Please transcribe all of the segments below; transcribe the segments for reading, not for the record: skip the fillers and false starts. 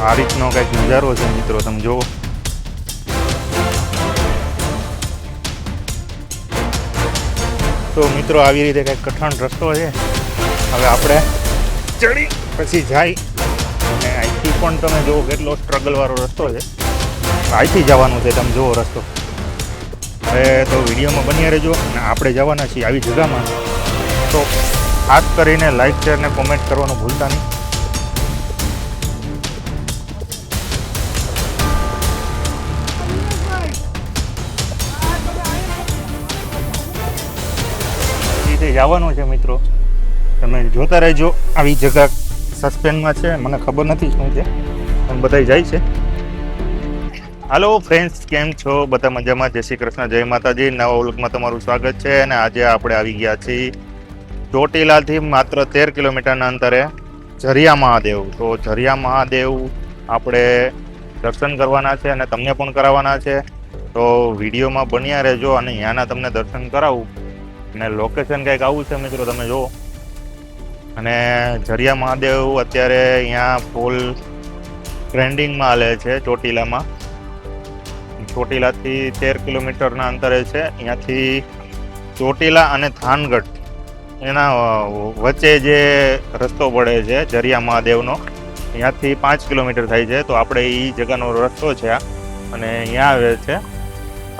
આ રીતનો કંઈક નજારો છે મિત્રો, તમે જુઓ. તો મિત્રો આવી રીતે કંઈક કઠણ રસ્તો છે. હવે આપણે ચડી પછી જાય, અને અહીંથી પણ તમે જુઓ કેટલો સ્ટ્રગલ વાળો રસ્તો છે. અહીંથી જવાનું છે, તમે જુઓ રસ્તો. હવે તો વિડીયોમાં બન્યા રહેજો, અને આપણે જવાના છીએ આવી જગ્યામાં. તો ખાસ કરીને લાઈક શેર ને કોમેન્ટ કરવાનું ભૂલતા નહીં. જવાનું છે મિત્રો, તમે જોતા રહેજો. આવી જગ્યા સસ્પેન્સમાં છે, મને ખબર નથી શું છે, પણ બધા જાય છે. હાલો ફ્રેન્ડ્સ, કેમ છો? બધા મજામાં? જય શ્રી કૃષ્ણ, જય માતાજી. નવા વ્લોગમાં તમારું સ્વાગત છે. અને આજે આપણે આવી ગયા છીએ ચોટીલાથી માત્ર 13 કિલોમીટરના અંતરે ઝરિયા મહાદેવ. તો ઝરિયા મહાદેવ આપણે દર્શન કરવાના છે અને તમને પણ કરાવવાના છે. તો વિડીયોમાં બન્યા રહેજો, અને ત્યાંના તમને દર્શન કરાવું. અને લોકેશન કંઈક આવું છે મિત્રો, તમે જુઓ. અને ઝરિયા મહાદેવ અત્યારે અહીંયા ફૂલ ટ્રેન્ડિંગમાં હાલે છે ચોટીલામાં. ચોટીલાથી 13 કિલોમીટરના અંતરે છે. અહીંયાથી ચોટીલા અને થાનગઢ એના વચ્ચે જે રસ્તો પડે છે ઝરિયા મહાદેવનો, અહીંયાથી 5 કિલોમીટર થાય છે. તો આપણે એ જગ્યાનો રસ્તો છે આ, અને અહીંયા આવે છે.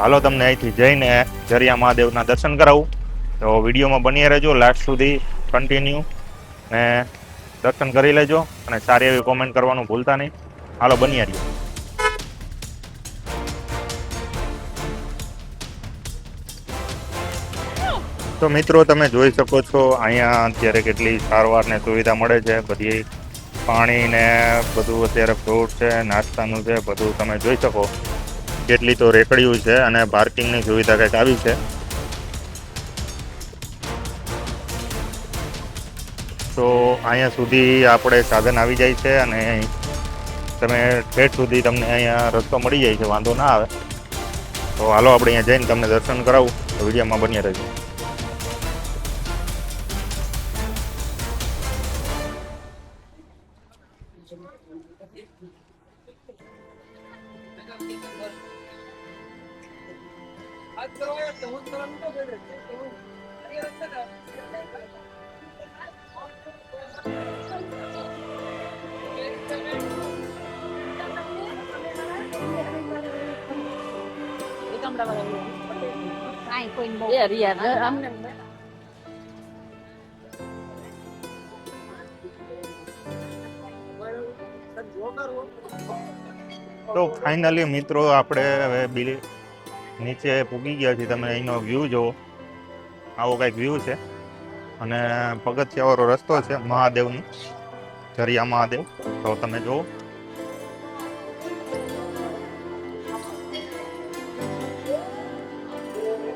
હાલો તમને અહીંથી જઈને ઝરિયા મહાદેવના દર્શન કરાવું. તો વિડીયોમાં બની રહેજો લાસ્ટ સુધી કન્ટિન્યુ, ને દર્શન કરી લેજો, અને સારી એવી કોમેન્ટ કરવાનું ભૂલતા નહીં. હાલો બની રહ્યો. તો મિત્રો તમે જોઈ શકો છો અહીંયા અત્યારે કેટલી સારવારને સુવિધા મળે છે. બધી પાણી ને બધું, અત્યારે ફ્રૂટ છે, નાસ્તાનું છે, બધું તમે જોઈ શકો. કેટલી તો રેકડીયું છે, અને પાર્કિંગની સુવિધા કંઈક આવી છે. તો અહીંયા સુધી આપણે સાધન આવી જાય છે, અને તમે ઠેઠ સુધી તમને અહીંયા રસ્તો મળી જાય છે, વાંધો ના આવે. તો હાલો આપણે અહીંયા જઈને તમને દર્શન કરાવું. તો વિડીયોમાં બન્યા રહેજો. તો ફાઇનલી મિત્રો આપણે હવે નીચે પૂગી ગયા છીએ. તમે અહીંનો વ્યૂ જુઓ, આવો કંઈક વ્યૂ છે. અને પગથિયાવાળો રસ્તો છે મહાદેવનો, ઝરિયા મહાદેવ. તો તમે જુઓ.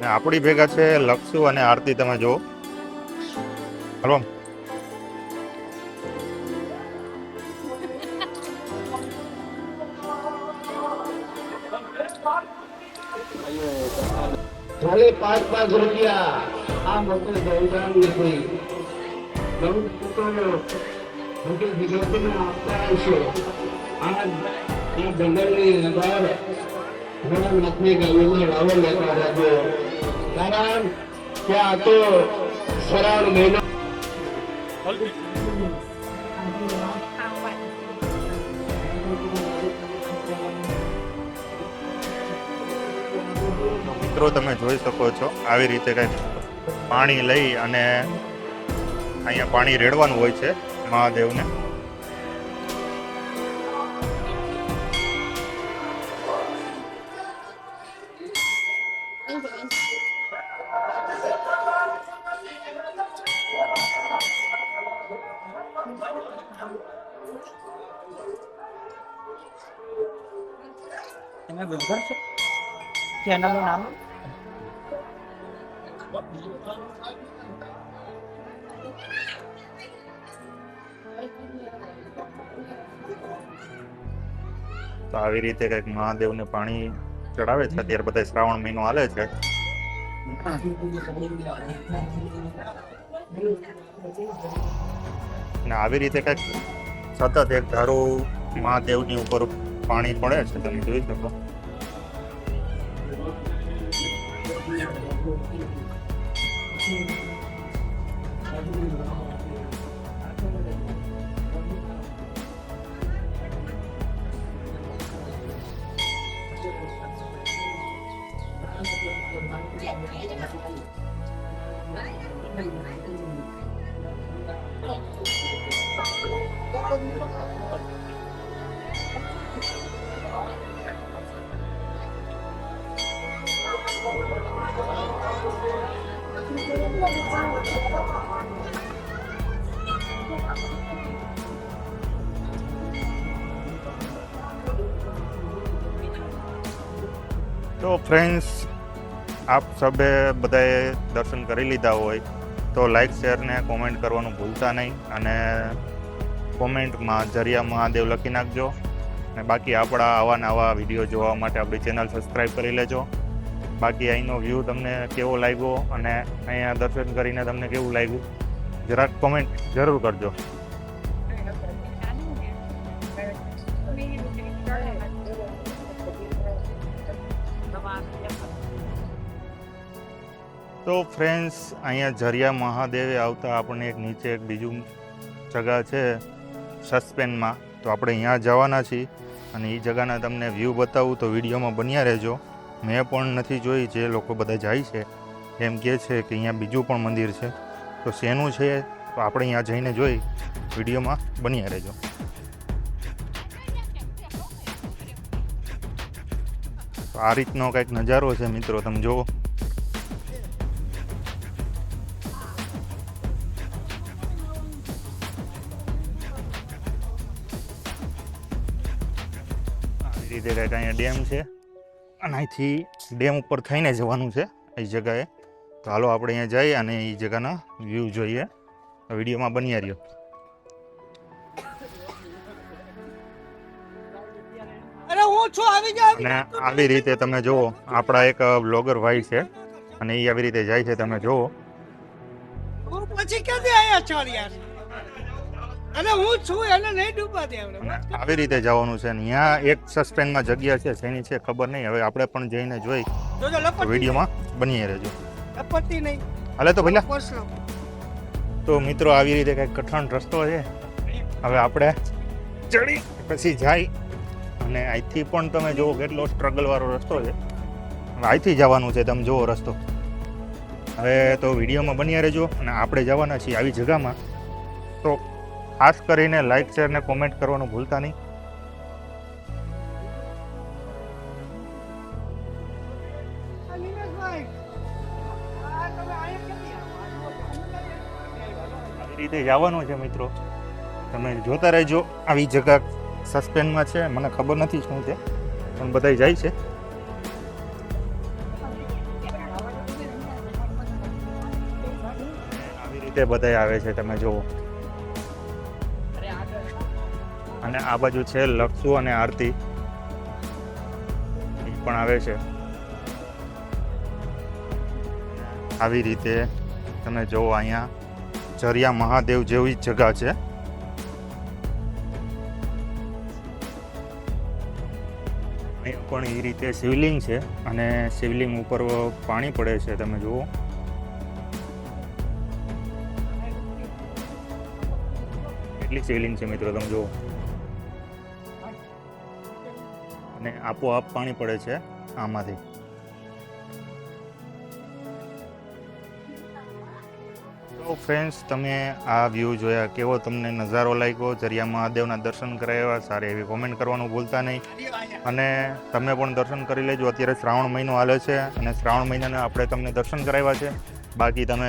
ને આપણી ભેગા છે લક્ષુ અને આરતી, તમે જુઓ. હલો. ભલે 5 રૂપિયા આ મોટો જયદાન નથી આપતા છે. આ જંગલની અંદર ઘણા નકલી ગાયોને લાવો લેતા રહેજો, કારણ કે આ તો શ્રાવણ મહિનો. મિત્રો તમે જોઈ શકો છો આવી રીતે કંઈક પાણી લઈ અને અહીંયા પાણી રેડવાનું હોય છે મહાદેવને. ચેનલનું નામ તો આવી રીતે કંઈક મહાદેવને પાણી ચડાવે છે. અત્યારે બધા શ્રાવણ મહિનો હાલે છે. ને આવી રીતે કંઈક સતત એક ધારું મહાદેવની ઉપર પાણી પડે છે, તમે જોઈ શકો. તો ફ્રેન્ડ્સ, આપ સભે બધાએ દર્શન કરી લીધા હોય તો લાઈક, શેર ને કોમેન્ટ કરવાનું ભૂલતા નહીં. અને કોમેન્ટમાં જરિયા મહાદેવ લખી નાખજો. અને બાકી આપણા આવા નવા વિડીયો જોવા માટે આપણી ચેનલ સબસ્ક્રાઈબ કરી લેજો. બાકી અહીંનો વ્યૂ તમને કેવો લાગ્યો અને અહીંયા દર્શન કરીને તમને કેવું લાગ્યું જરાક કોમેન્ટ જરૂર કરજો. તો ફ્રેન્ડ્સ, અહીંયા જરિયા મહાદેવે આવતા આપણને એક નીચે એક બીજું જગા છે સસ્પેનમાં, તો આપણે અહીંયા જવાના છીએ અને એ જગાના તમને વ્યૂ બતાવું તો વિડીયોમાં બન્યા રહેજો. મેં પણ નથી જોઈ, જે લોકો બધા જાય છે એમ કહે છે કે અહીંયા બીજું પણ મંદિર છે, તો શેનું છે તો આપણે અહીંયા જઈને જોઈ, વિડીયોમાં બન્યા રહેજો. તો આ રીતનો કંઈક નજારો છે મિત્રો, તમે જુઓ. રીતે કંઈક અહીંયા ડેમ છે અને અહીંથી ડેમ ઉપર થઈને જવાનું છે એ જગાએ. તો હાલો આપણે અહીંયા જઈએ અને એ જગાના વ્યૂ જોઈએ. વિડીયોમાં બન્યા રહ્યો. અને આવી રીતે તમે જુઓ, આપણા એક બ્લોગર ભાઈ છે અને એ આવી રીતે જાય છે, તમે જુઓ. પછી ક્યાંથી આયા છો યાર? અને હું છું એને નહીં ડૂબવા દે. આવી રીતે જવાનું છે. અહીંયા એક સસ્પેન્સમાં જગ્યા છે, શેની છે ખબર નહીં, હવે આપણે પણ જઈને જોઈ. વિડીયોમાં બની રહેજો. લપટી નહીં હાલે તો પહેલા. તો મિત્રો, આવી રીતે કંઈક કઠણ રસ્તો છે. હવે આપણે ચડી પછી જાય અને અહીંથી પણ તમે જુઓ કેટલો સ્ટ્રગલ વાળો રસ્તો છે. હવે અહીંથી જવાનું છે, તમે જુઓ રસ્તો. હવે તો વિડીયોમાં બન્યા રહેજો. અને આપણે જવાના છીએ આવી જગામાં, તો ખાસ કરીને લાઈક, શેર ને કોમેન્ટ કરવાનું ભૂલતા નહીં. આવી રીતે જવાનું છે મિત્રો, તમે જોતા રહેજો. આવી જગા સસ્પેન્સમાં છે, મને ખબર નથી શું છે, પણ બધા જાય છે. આવી રીતે બધા આવે છે, તમે જુઓ. અને આ બાજુ છે લક્ષુ અને આરતી, એ પણ આવે છે. આવી રીતે તમે જુઓ, અહીંયા જરિયા મહાદેવ જેવી જગા છે. અહીંયા પણ એ રીતે શિવલિંગ છે અને શિવલિંગ ઉપર પાણી પડે છે, તમે જુઓ. કેટલી શિવલિંગ છે મિત્રો, તમે જુઓ. અને આપોઆપ પાણી પડે છે આમાંથી. તો ફ્રેન્ડ્સ, તમે આ વ્યૂ જોયા, કેવો તમને નજારો લાગ્યો? જરિયા મહાદેવના દર્શન કરાવ્યા, સારી એવી કોમેન્ટ કરવાનું ભૂલતા નહીં. અને તમે પણ દર્શન કરી લેજો. અત્યારે શ્રાવણ મહિનો હાલે છે અને શ્રાવણ મહિનાના આપણે તમને દર્શન કરાવ્યા છે. બાકી તમે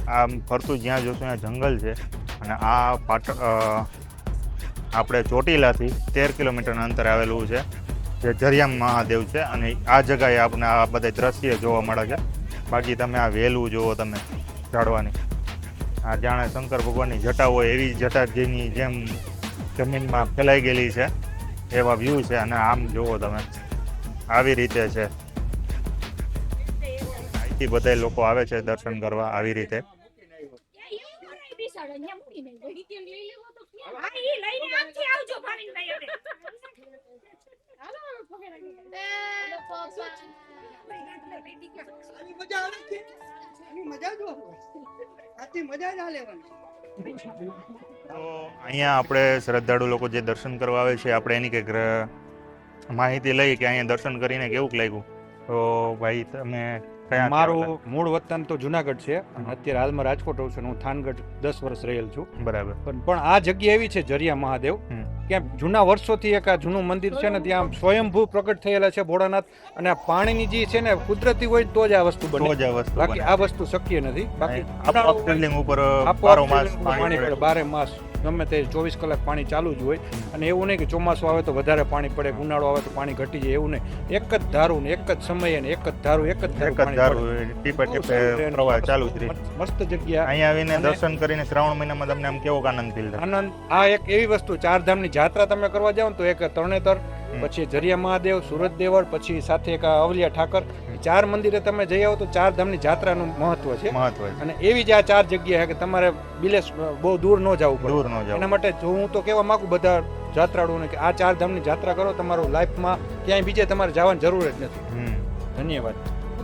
આમ ફરતું જ્યાં જોશો ત્યાં જંગલ છે. અને આ આપણે ચોટીલાથી 13 કિલોમીટરના અંતરે આવેલું છે, જે જરિયા મહાદેવ છે. અને આ જગાએ આપણે આ બધા દ્રશ્ય જોવા મળે છે. બાકી તમે આ વેલું જુઓ, તમે ઝાડવાની, આ જાણે શંકર ભગવાનની જટા હોય એવી જટા જેની જેમ જમીનમાં ફેલાઈ ગયેલી છે, એવા વ્યૂ છે. અને આમ જુઓ તમે, આવી રીતે છે. અહીંથી બધા લોકો આવે છે દર્શન કરવા આવી રીતે. આની મજા આવે છે આની મજા જો આથી મજા જ આ લેવાની તો અહીંયા આપણે શ્રદ્ધાળુ લોકો જે દર્શન કરવા આવે છે આપણે એની કંઈક માહિતી લઈ કે અહીંયા દર્શન કરીને કેવું લાગ્યું. તો ભાઈ તમે કયા મારું મૂળ વતન તો જુનાગઢ છે અને અત્યારે હાલમાં રાજકોટ રહું છું અને હું થાનગઢ 10 વર્ષ રહેલ છું. બરાબર. પણ આ જગ્યા એવી છે જરિયા મહાદેવ કે જૂના વર્ષોથી એક આ જૂનું મંદિર છે ને ત્યાં સ્વયંભૂ પ્રગટ થયેલા છે ભોળાનાથ અને આ પાણીની જે છે ને કુદરતી હોય તો જ આ વસ્તુ બને, તો જ આ વસ્તુ બાકી બને. આ વસ્તુ શક્ય નથી. બાકી આપોઆપ શિવલિંગ ઉપર આપોઆપ બારો માસ પાણી પાણી પડે, પડે. 12 માસ ગમે તે 24 કલાક પાણી ચાલુ જ હોય. અને એવું નહીં કે ચોમાસું આવે તો વધારે પાણી પડે, ઉનાળો આવે તો પાણી ઘટી જાય, એવું નહીં. એક જ ધારું ને એક જ સમયે ને એક જ ધારું એક જ પાણી ધારું પડે. ટીપે બહુ ટીપે સારું છે. પ્રવાહ ચાલુ જ રહે. મસ્ત જગ્યા. અહીંયા આવીને અને- દર્શન કરીને શ્રાવણ મહિનામાં તમને આમ કેવો આનંદ ફીલ થાય? આનંદ. આ એક એવી વસ્તુ, ચારધામની જાત્રા તમે કરવા જાઓ ને તો એક તરણેતર, પછી જરિયા મહાદેવ, સુરત દેવળ, પછી સાથે એક આ અવલિયા ઠાકર, એ 4 મંદિરે તમે જઈ આવો તો ચારધામની જાત્રાનું મહત્વ છે. મહત્વ છે. અને એવી જ આ 4 જગ્યા છે કે તમારે બિલેસ બહુ દૂર ન જવું પડે. દૂર ન જાવ. એના માટે જો હું તો કહેવા માંગુ બધા જાત્રાળુઓને કે આ 4 ધામની જાત્રા કરો, તમારું લાઈફમાં ક્યાંય બીજે તમારે જવાની જરૂર જ નથી. ધન્યવાદ.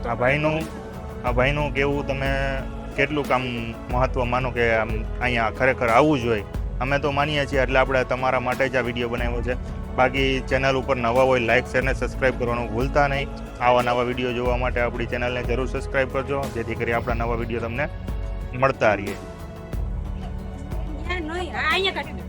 આ ભાઈનું કેવું તમે કેટલું કામ મહત્વ માનો કે આમ અહીંયા ખરેખર આવવું જોઈએ. અમે તો માનીએ છીએ એટલે આપણે તમારા માટે જ આ વિડીયો બનાવ્યો છે. બાકી ચેનલ ઉપર નવા હોય લાઈક શેર ને સબસ્ક્રાઈબ કરવાનું ભૂલતા નહીં. આવા નવા વિડીયો જોવા માટે આપણી ચેનલને જરૂર સબસ્ક્રાઈબ કરજો, જેથી કરી આપણા નવા વિડીયો તમને મળતા રહીએ. અહીંયા કાઢી દો.